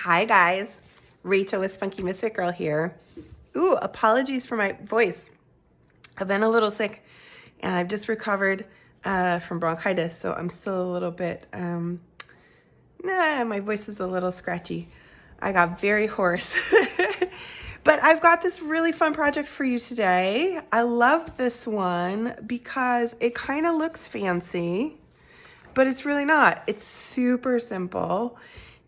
Hi guys, Rachel with Spunky Misfit Girl here. Ooh, apologies for my voice. I've been a little sick and I've just recovered from bronchitis, so I'm still a little bit, my voice is a little scratchy. I got very hoarse. But I've got this really fun project for you today. I love this one because it kind of looks fancy, but it's really not. It's super simple.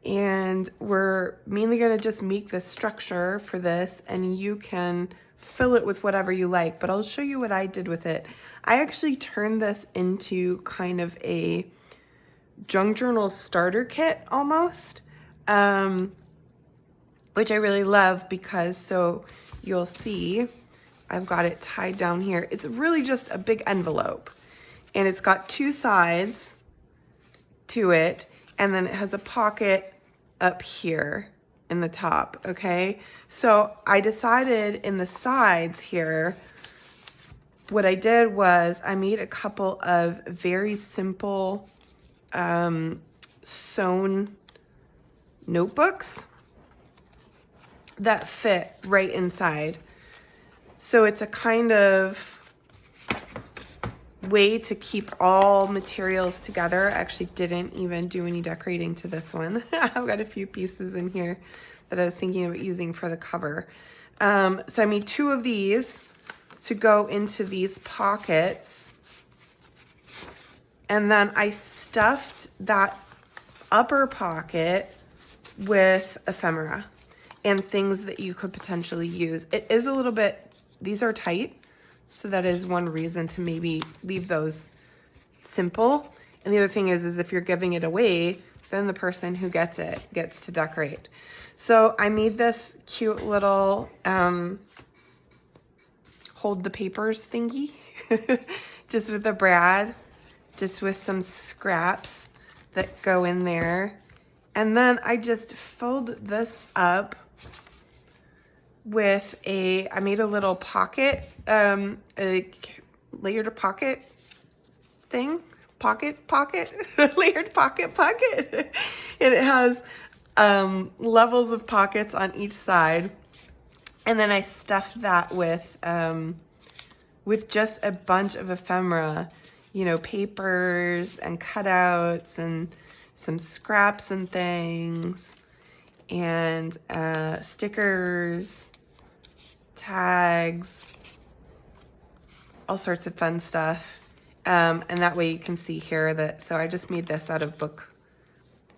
And we're mainly going to just make the structure for this, and you can fill it with whatever you like, but I'll show you what I did with it. I actually turned this into kind of a junk journal starter kit almost, which I really love because, so you'll see, I've got it tied down here. It's really just a big envelope, and it's got two sides to it, and then it has a pocket up here in the top, okay? So I decided in the sides here, what I did was I made a couple of very simple sewn notebooks that fit right inside. So it's a kind of way to keep all materials together. I actually didn't even do any decorating to this one. I've got a few pieces in here that I was thinking of using for the cover. So I made two of these to go into these pockets. And then I stuffed that upper pocket with ephemera and things that you could potentially use. It is a little bit, these are tight, so that is one reason to maybe leave those simple. And the other thing is if you're giving it away, then the person who gets it gets to decorate. So I made this cute little hold the papers thingy, just with a brad, just with some scraps that go in there. And then I just filled this up with I made a little pocket, a layered pocket thing, pocket, layered pocket. And it has levels of pockets on each side. And then I stuffed that with just a bunch of ephemera, you know, papers and cutouts and some scraps and things, and stickers, tags, all sorts of fun stuff. And that way you can see here that, so I just made this out of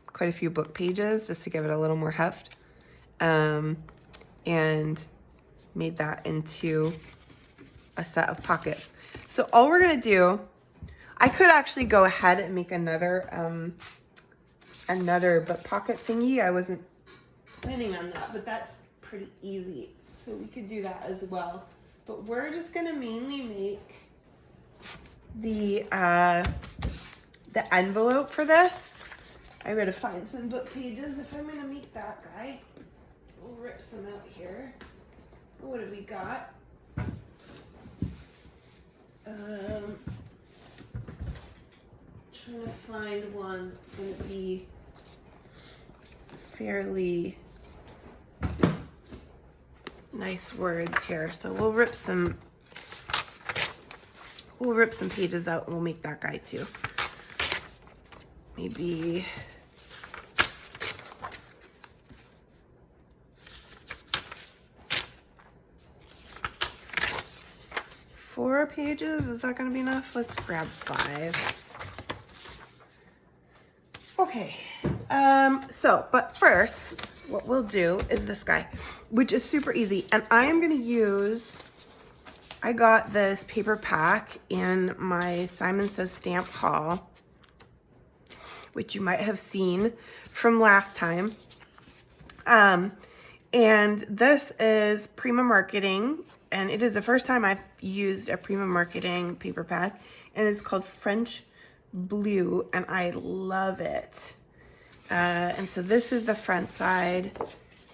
quite a few book pages just to give it a little more heft. And made that into a set of pockets. So all we're gonna do, I could actually go ahead and make another but pocket thingy. I wasn't planning on that, but that's pretty easy. So we could do that as well. But we're just gonna mainly make the envelope for this. I gotta find some book pages if I'm gonna make that guy. We'll rip some out here. What have we got? Trying to find one that's gonna be fairly nice words here. So we'll rip some pages out and we'll make that guy too. Maybe four pages, is that gonna be enough? Let's grab 5. Okay, but first, what we'll do is this guy, which is super easy. And I am gonna use, I got this paper pack in my Simon Says Stamp haul, which you might have seen from last time. And this is Prima Marketing, and it is the first time I've used a Prima Marketing paper pack, and it's called French Blue, and I love it. And so this is the front side,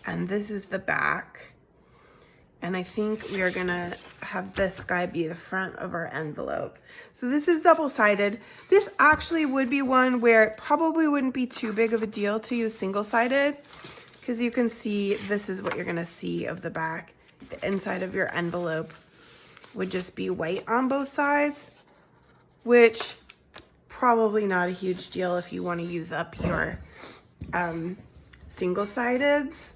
and this is the back. And I think we are gonna have this guy be the front of our envelope. So this is double-sided. This actually would be one where it probably wouldn't be too big of a deal to use single-sided, because you can see this is what you're gonna see of the back. The inside of your envelope would just be white on both sides, which probably not a huge deal if you want to use up your single-sideds,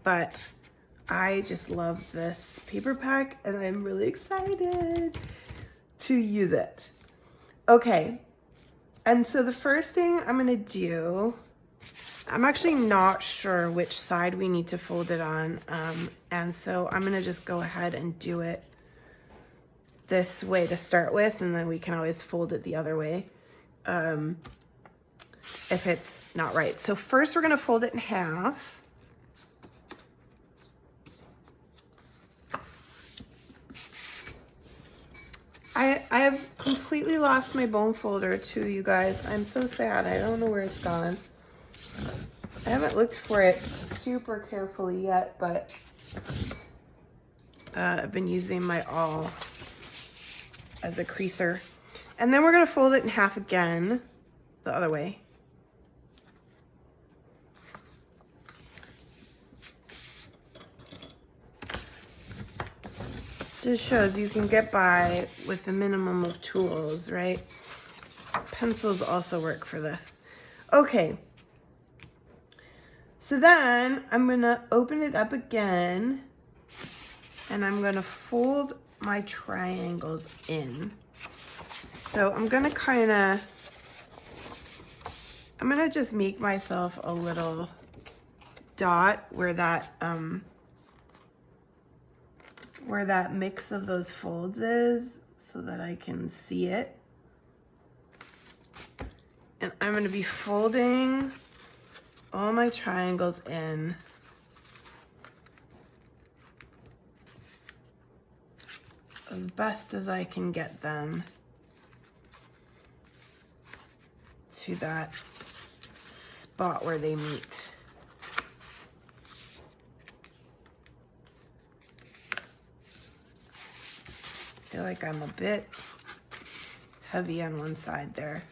but I just love this paper pack and I'm really excited to use it. Okay, and so the first thing I'm gonna do, I'm actually not sure which side we need to fold it on, and so I'm gonna just go ahead and do it this way to start with, and then we can always fold it the other way if it's not right. So first we're gonna fold it in half. I have completely lost my bone folder too, you guys. I'm so sad. I don't know where it's gone. I haven't looked for it super carefully yet, but I've been using my awl as a creaser. And then we're gonna fold it in half again, the other way. Just shows you can get by with the minimum of tools, right? Pencils also work for this. Okay. So then I'm gonna open it up again and I'm gonna fold my triangles in. So I'm gonna just make myself a little dot where that mix of those folds is so that I can see it. And I'm gonna be folding all my triangles in as best as I can get them to that spot where they meet. I feel like I'm a bit heavy on one side there.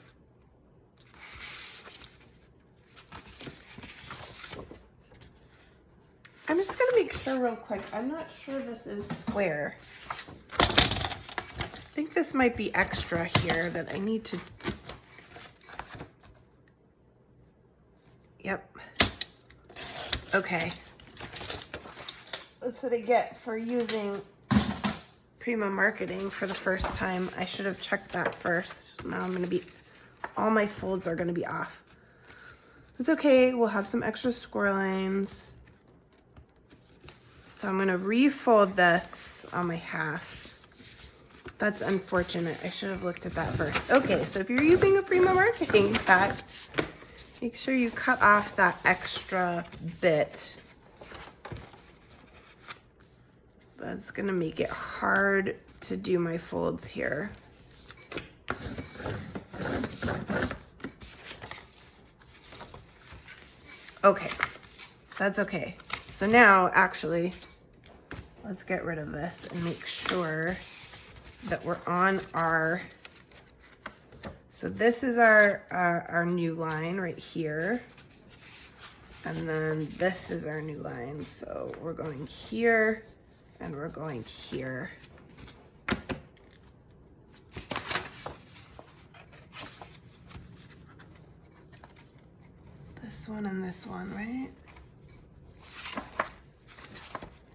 I'm just gonna make sure real quick. I'm not sure this is square. I think this might be extra here that I need to. Yep. Okay. That's what I get for using Prima Marketing for the first time. I should have checked that first. Now I'm gonna be, all my folds are gonna be off. It's okay, we'll have some extra score lines. So I'm gonna refold this on my halves. That's unfortunate. I should have looked at that first. Okay, so if you're using a Prima Marketing pack, make sure you cut off that extra bit. That's gonna make it hard to do my folds here. Okay, that's okay. So now, actually, let's get rid of this and make sure that we're on our, so this is our new line right here. And then this is our new line. So we're going here and we're going here. This one and this one, right?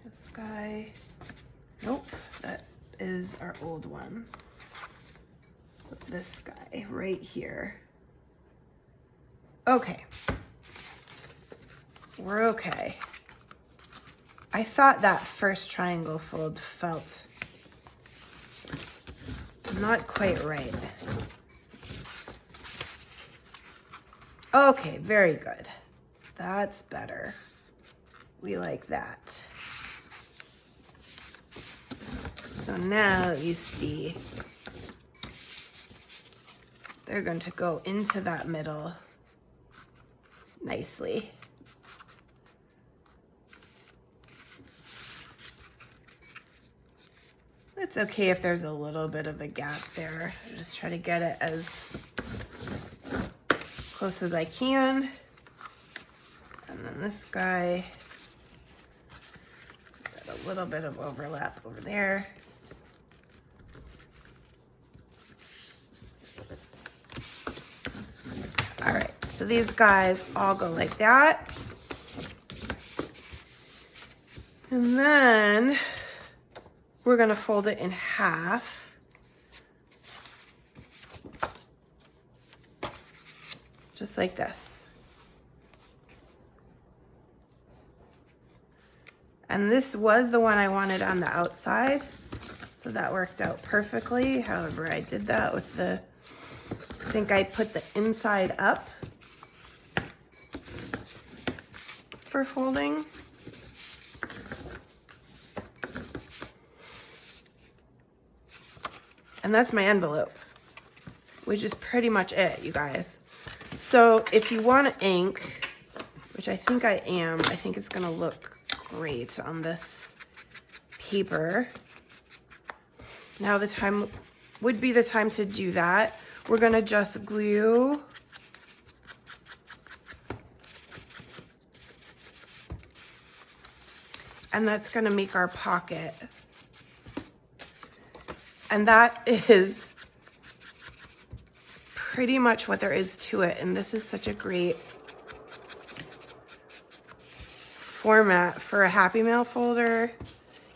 This guy, nope, that is our old one. So this guy right here. Okay, we're okay. I thought that first triangle fold felt not quite right. Okay, very good. That's better. We like that. So now you see they're going to go into that middle nicely. It's okay if there's a little bit of a gap there. Just try to get it as close as I can. And And then this guy, got a little bit of overlap over there. All right, so these guys all go like that. And then we're gonna fold it in half. Just like this. And this was the one I wanted on the outside, so that worked out perfectly. However, I did that with the, I think I put the inside up for folding. And that's my envelope, which is pretty much it, you guys. So if you want to ink, which I think I am, I think it's gonna look great on this paper. Now the time would be the time to do that. We're gonna just glue and that's gonna make our pocket. And that is pretty much what there is to it. And this is such a great format for a Happy Mail folder.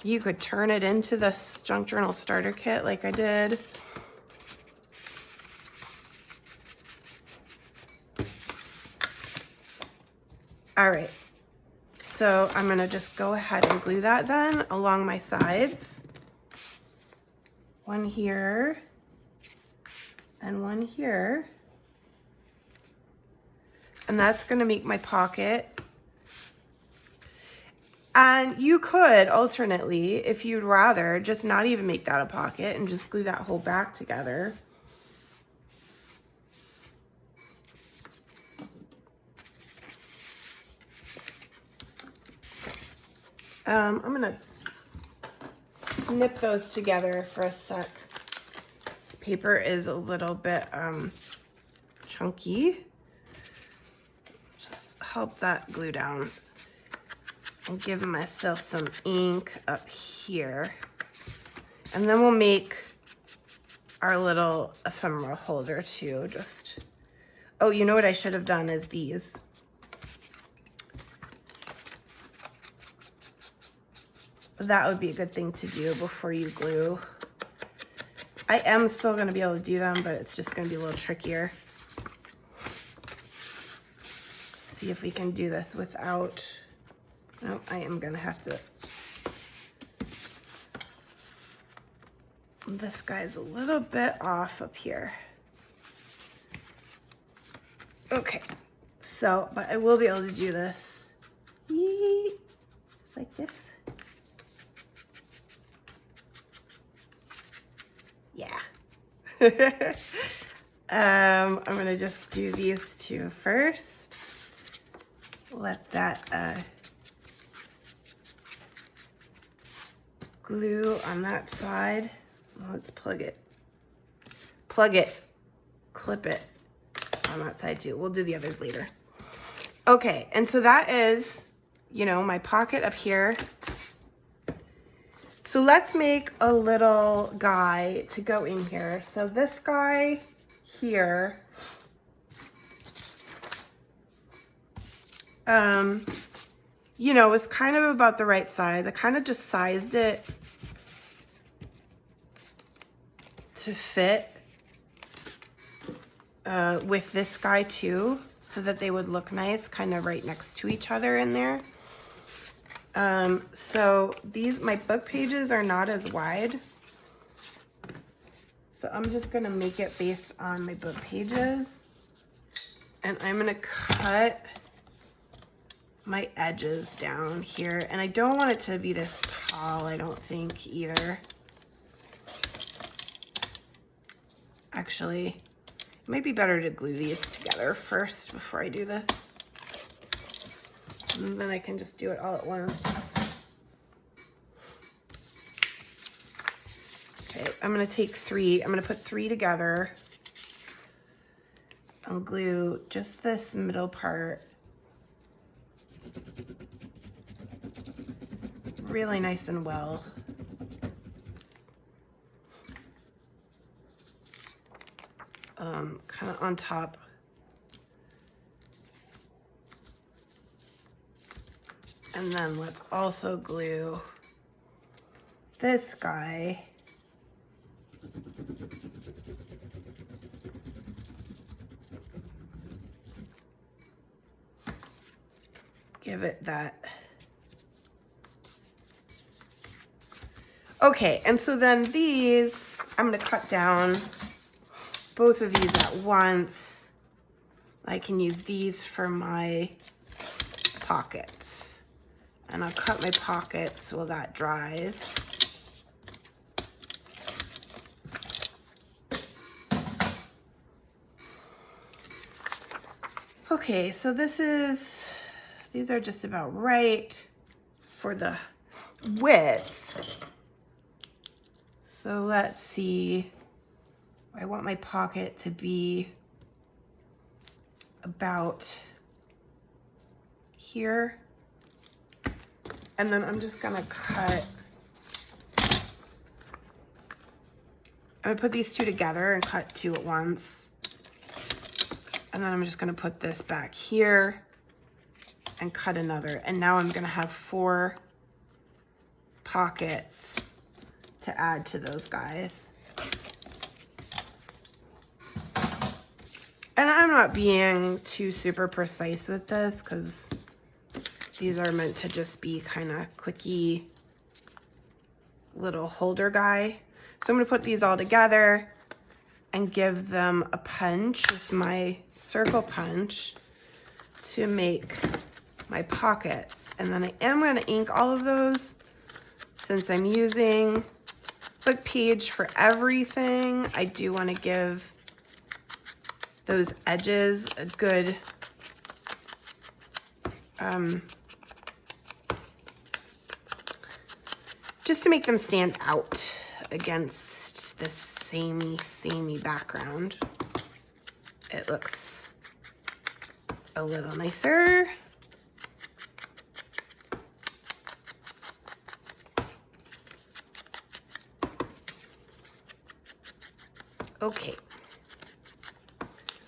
You could turn it into this junk journal starter kit like I did. All right, so I'm gonna just go ahead and glue that then along my sides. One here and one here. And that's gonna make my pocket. And you could alternately, if you'd rather, just not even make that a pocket and just glue that whole back together. I'm gonna snip those together for a sec. This paper is a little bit chunky. Just help that glue down and give myself some ink up here. And then we'll make our little ephemera holder too. Just, oh, you know what I should have done is these. That would be a good thing to do before you glue. I am still gonna be able to do them, but it's just gonna be a little trickier. See if we can do this without, no, I am gonna have to. This guy's a little bit off up here. Okay, so, but I will be able to do this. Just like this. Yeah. I'm gonna just do these two first. Let that glue on that side. Let's plug it, clip it on that side too. We'll do the others later. Okay, and so that is, you know, my pocket up here. So let's make a little guy to go in here. So this guy here, you know, was kind of about the right size. I kind of just sized it to fit with this guy too, so that they would look nice, kind of right next to each other in there. So these, my book pages are not as wide. So I'm just gonna make it based on my book pages. And I'm gonna cut my edges down here. And I don't want it to be this tall, I don't think either. Actually, it might be better to glue these together first before I do this. And then I can just do it all at once. Okay, I'm gonna take three. I'm gonna put three together. I'll glue just this middle part really nice and well. Kind of on top. And then let's also glue this guy. Give it that. Okay, and so then these, I'm gonna cut down both of these at once. I can use these for my pockets. And I'll cut my pockets while that dries. Okay, so these are just about right for the width. So let's see, I want my pocket to be about here. And then I'm just gonna cut, I'm gonna put these two together and cut two at once. And then I'm just gonna put this back here and cut another. And now I'm gonna have 4 pockets to add to those guys. And I'm not being too super precise with this because these are meant to just be kind of quickie little holder guy. So I'm gonna put these all together and give them a punch with my circle punch to make my pockets. And then I am gonna ink all of those since I'm using book page for everything. I do wanna give those edges a good just to make them stand out against this samey background. It looks a little nicer. Okay.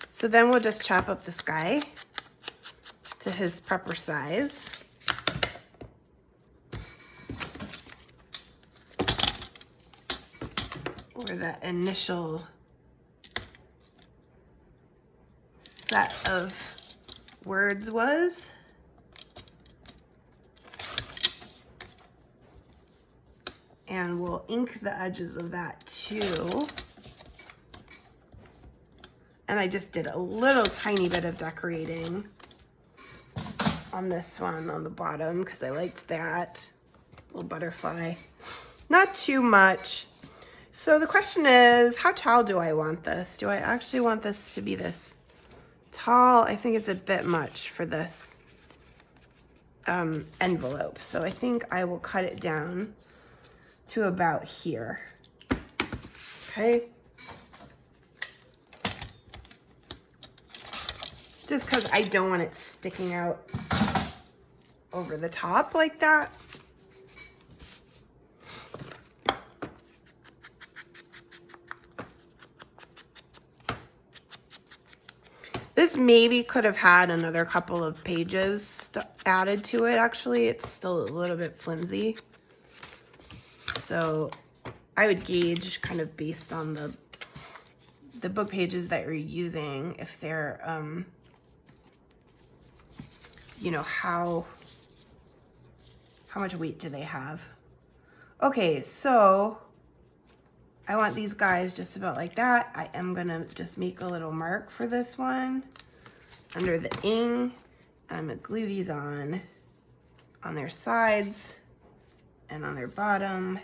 So then we'll just chop up this guy to his proper size. Or that initial set of words was. And we'll ink the edges of that too. And I just did a little tiny bit of decorating on this one on the bottom because I liked that little butterfly. Not too much. So the question is, how tall do I want this? Do I actually want this to be this tall? I think it's a bit much for this envelope. So I think I will cut it down to about here. Okay. Just because I don't want it sticking out over the top like that. This maybe could have had another couple of pages added to it, actually. It's still a little bit flimsy. So I would gauge kind of based on the book pages that you're using, if they're, you know, how much weight do they have? Okay, so I want these guys just about like that. I am gonna just make a little mark for this one under the ing. I'm gonna glue these on their sides and on their bottom.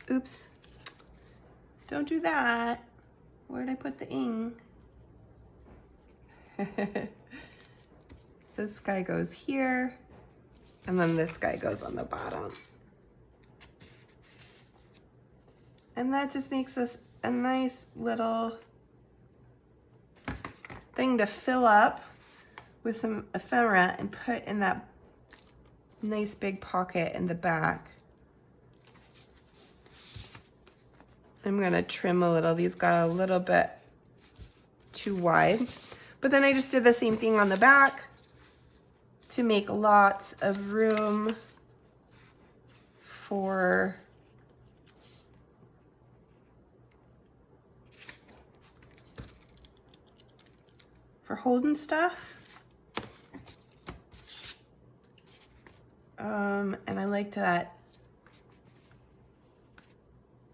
Oops, don't do that. Where did I put the ing? This guy goes here, and then this guy goes on the bottom. And that just makes us a nice little thing to fill up with some ephemera and put in that nice big pocket in the back. I'm gonna trim a little. These got a little bit too wide. But then I just did the same thing on the back to make lots of room for holding stuff. And I like that.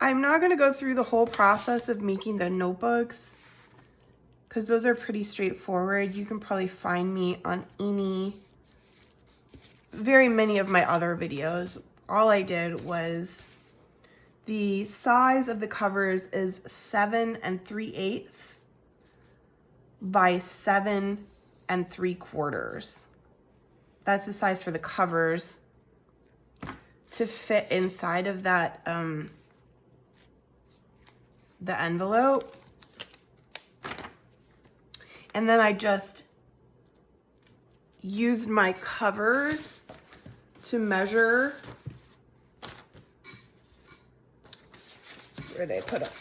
I'm not gonna go through the whole process of making the notebooks because those are pretty straightforward. You can probably find me on very many of my other videos. All I did was, the size of the covers is 7 3/8 by 7 3/4. That's the size for the covers to fit inside of that, the envelope. And then I just used my covers to measure. Where did I put it?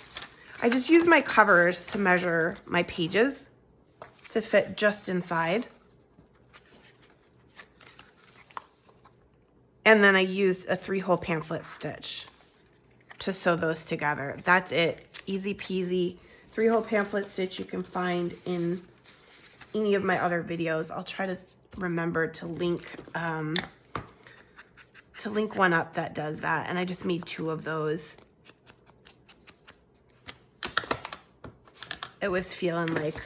I just used my covers to measure my pages to fit just inside. And then I used a 3-hole pamphlet stitch to sew those together. That's it. Easy peasy. 3-hole pamphlet stitch you can find in any of my other videos. I'll try to remember to link one up that does that. And I just made 2 of those. It was feeling like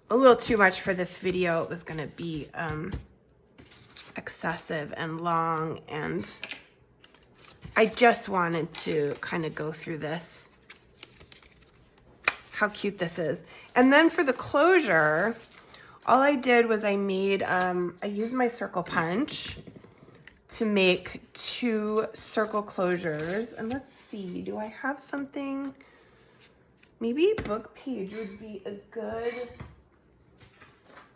a little too much for this video. It was gonna be excessive and long, and I just wanted to kind of go through this. How cute this is. And then for the closure, all I did was I used my circle punch to make 2 circle closures. And let's see, do I have something? Maybe a book page would be a good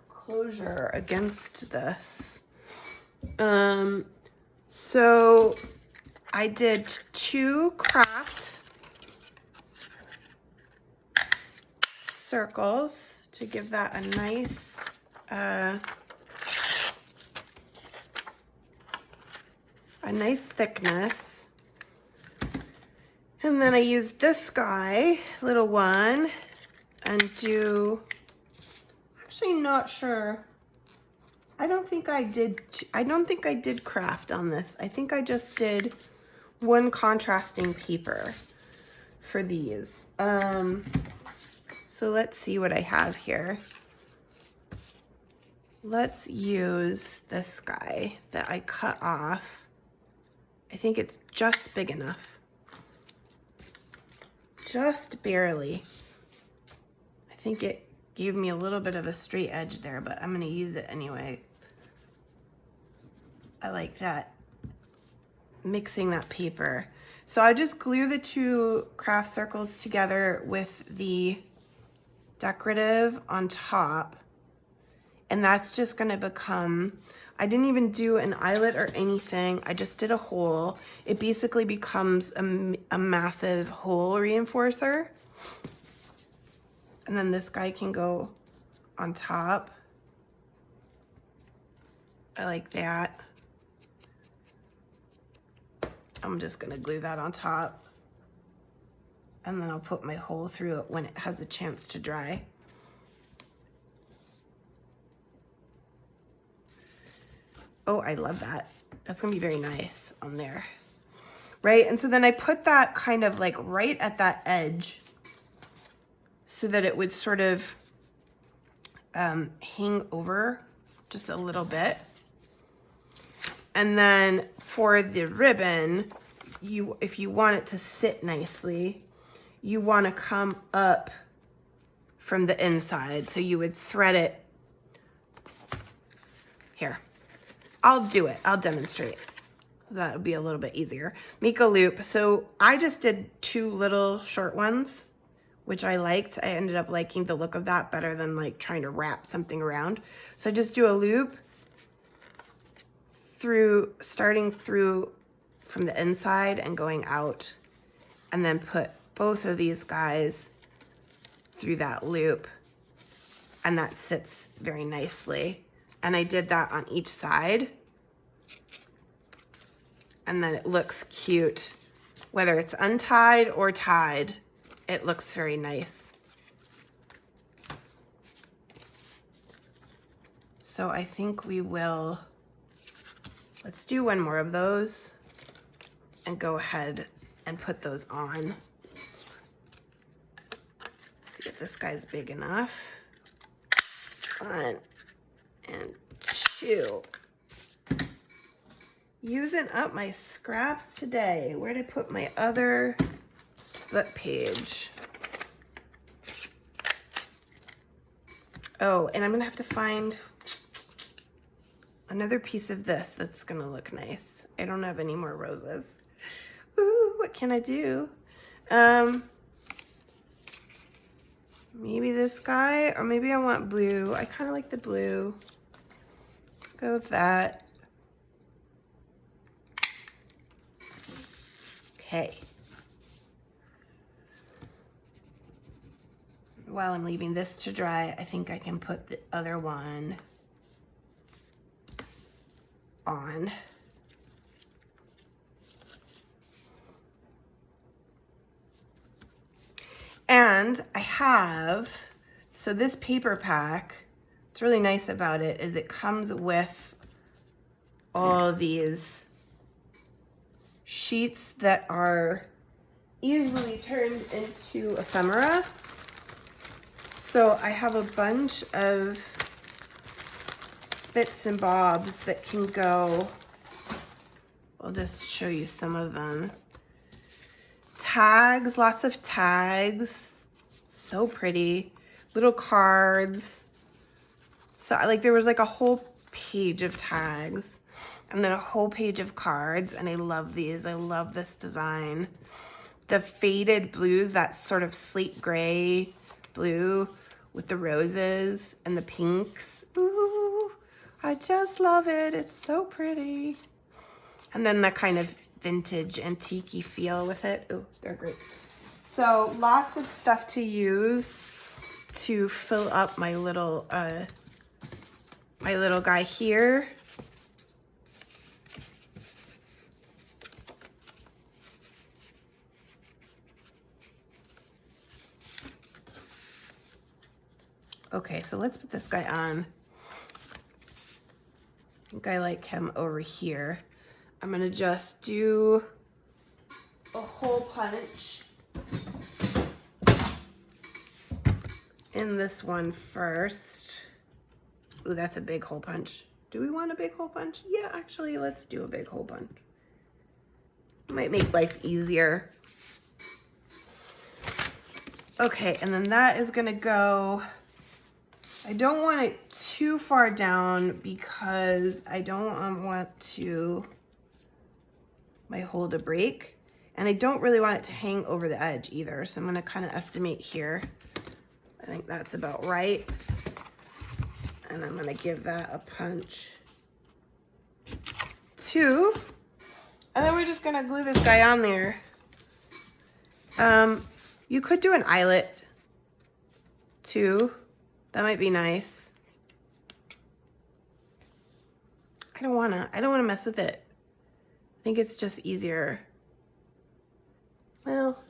closure against this. So I did 2 craft circles to give that a nice thickness. And then I used this guy, little one, and actually not sure. I don't think I did craft on this. I think I just did 1 contrasting paper for these. So let's see what I have here. Let's use this guy that I cut off. I think it's just big enough. Just barely. I think it gave me a little bit of a straight edge there, but I'm gonna use it anyway. I like that, mixing that paper. So I just glue the 2 craft circles together with the decorative on top, and that's just gonna become, I didn't even do an eyelet or anything. I just did a hole. It basically becomes a massive hole reinforcer. And then this guy can go on top. I like that. I'm just gonna glue that on top. And then I'll put my hole through it when it has a chance to dry. Oh, I love that. That's gonna be very nice on there. Right, and so then I put that kind of like right at that edge so that it would sort of hang over just a little bit. And then for the ribbon, if you want it to sit nicely, you want to come up from the inside. So you would thread it here. I'll do it. I'll demonstrate. That would be a little bit easier. Make a loop. So I just did 2 little short ones which I liked. I ended up liking the look of that better than like trying to wrap something around. So I just do a loop through, starting through from the inside and going out, and then put both of these guys through that loop, and that sits very nicely. And I did that on each side, and then it looks cute. Whether it's untied or tied, it looks very nice. So I think we will, let's do one more of those and go ahead and put those on. See if this guy's big enough. 1 and 2. Using up my scraps today. Where'd I put my other flip page? Oh, and I'm gonna have to find another piece of this that's gonna look nice. I don't have any more roses. Ooh, what can I do? Maybe this guy, or maybe I want blue. I kind of like the blue. Let's go with that. Okay. While I'm leaving this to dry, I think I can put the other one on. And I have, so this paper pack, what's really nice about it is it comes with all these sheets that are easily turned into ephemera. So I have a bunch of bits and bobs that can go. I'll just show you some of them. Tags, lots of tags, so pretty. Little cards. So like there was like a whole page of tags and then a whole page of cards, and I love these. I love this design. The faded blues, that sort of slate gray blue with the roses and the pinks. Ooh, I just love it. It's so pretty. And then that kind of vintage antique-y feel with it. Ooh, they're great. So lots of stuff to use to fill up my little guy here. Okay, so let's put this guy on. I think I like him over here. I'm gonna just do a hole punch in this one first. Ooh, that's a big hole punch. Do we want a big hole punch? Yeah, actually, let's do a big hole punch. Might make life easier. Okay, and then that is gonna go, I don't want it too far down because I don't want my hole to break, and I don't really want it to hang over the edge either. So I'm gonna kind of estimate here. I think that's about right. And I'm gonna give that a punch. 2. And then we're just gonna glue this guy on there. You could do an eyelet too. That might be nice. I don't wanna mess with it. I think it's just easier. Well,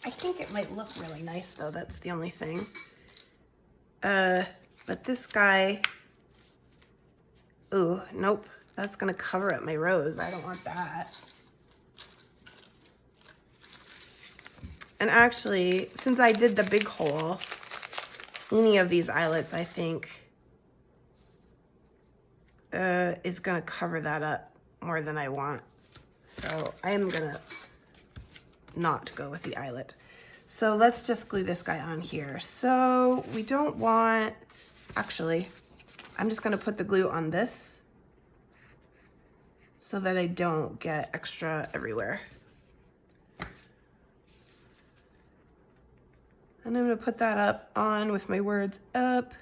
I think it might look really nice though, that's the only thing. But this guy, ooh, nope. That's gonna cover up my rose. I don't want that. And actually, since I did the big hole, any of these eyelets, I think, is gonna cover that up more than I want. So I am gonna not go with the eyelet. So let's just glue this guy on here. So we don't want, actually, I'm just gonna put the glue on this so that I don't get extra everywhere. And I'm gonna put that up on with my words up,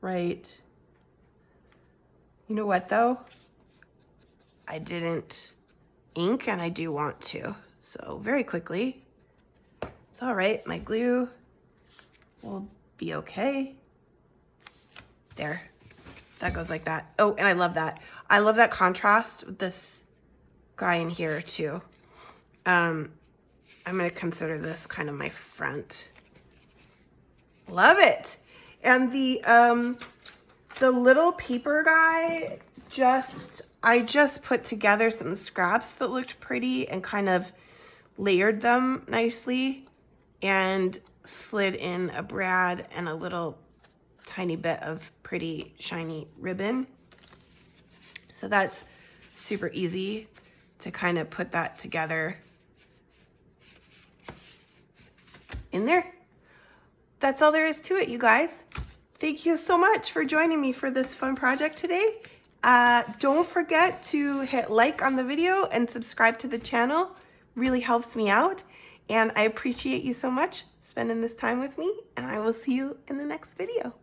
right. You know what though? I didn't ink and I do want to. So very quickly, it's all right, my glue will be okay. There, that goes like that. Oh, and I love that. I love that contrast with this guy in here too. I'm gonna consider this kind of my front. Love it. And the little paper guy, I just put together some scraps that looked pretty and kind of layered them nicely and slid in a brad and a little tiny bit of pretty shiny ribbon. So that's super easy to kind of put that together in there. That's all there is to it, you guys. Thank you so much for joining me for this fun project today. Don't forget to hit like on the video and subscribe to the channel. Really helps me out. And I appreciate you so much spending this time with me, and I will see you in the next video.